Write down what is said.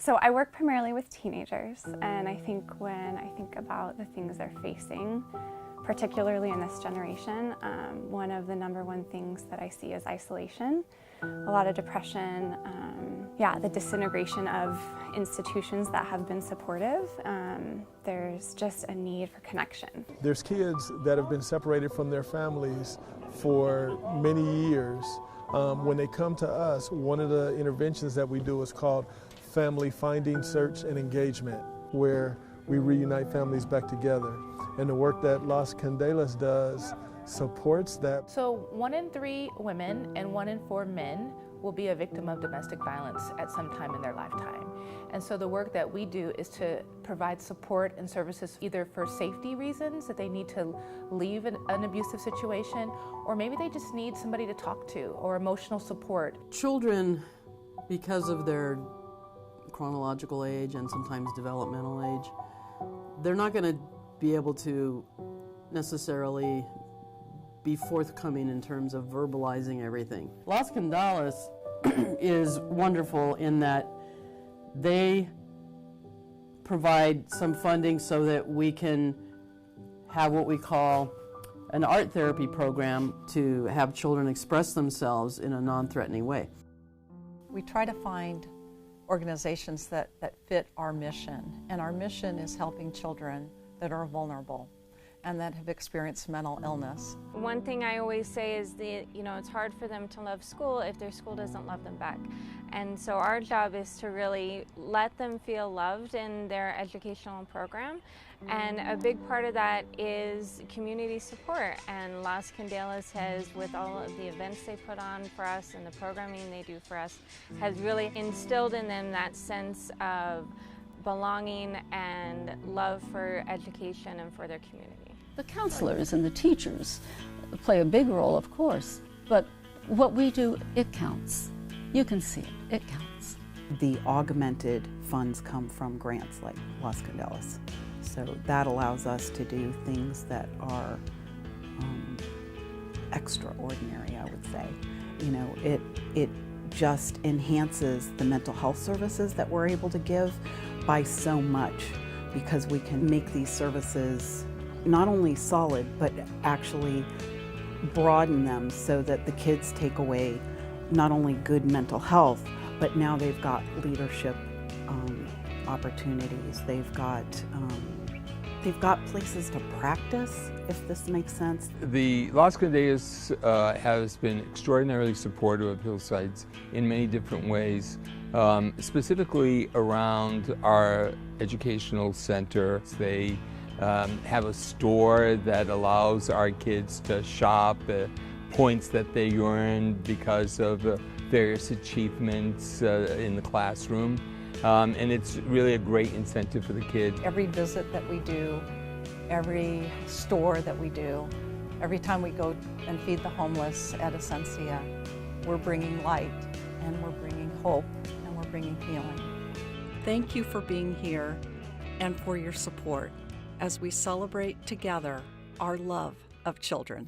So I work primarily with teenagers, and I think when I think about the things they're facing, particularly in this generation, one of the #1 things that I see is isolation, a lot of depression, the disintegration of institutions that have been supportive. There's just a need for connection. There's kids that have been separated from their families for many years. When they come to us, one of the interventions that we do is called Family Finding, Search, and Engagement, where we reunite families back together. And the work that Las Candelas does supports that. So 1 in 3 women and 1 in 4 men will be a victim of domestic violence at some time in their lifetime. And so the work that we do is to provide support and services either for safety reasons, that they need to leave an abusive situation, or maybe they just need somebody to talk to, or emotional support. Children, because of their chronological age and sometimes developmental age, they're not going to be able to necessarily be forthcoming in terms of verbalizing everything. Las Candelas is wonderful in that they provide some funding so that we can have what we call an art therapy program to have children express themselves in a non-threatening way. We try to find organizations that fit our mission, and our mission is helping children that are vulnerable and that have experienced mental illness. One thing I always say is it's hard for them to love school if their school doesn't love them back. And so our job is to really let them feel loved in their educational program. And a big part of that is community support. And Las Candelas has, with all of the events they put on for us and the programming they do for us, has really instilled in them that sense of belonging and love for education and for their community. The counselors and the teachers play a big role, of course, but what we do, it counts. You can see it, it counts. The augmented funds come from grants like Las Candelas. So that allows us to do things that are extraordinary, I would say. It just enhances the mental health services that we're able to give by so much, because we can make these services not only solid, but actually broaden them so that the kids take away not only good mental health, but now they've got leadership opportunities. They've got places to practice, if this makes sense. The Las Candelas has been extraordinarily supportive of Hillsides in many different ways, specifically around our educational center. They have a store that allows our kids to shop points that they earn because of various achievements in the classroom. And it's really a great incentive for the kids. Every visit that we do, every store that we do, every time we go and feed the homeless at Essencia, we're bringing light, and we're bringing hope, and we're bringing healing. Thank you for being here and for your support as we celebrate together our love of children.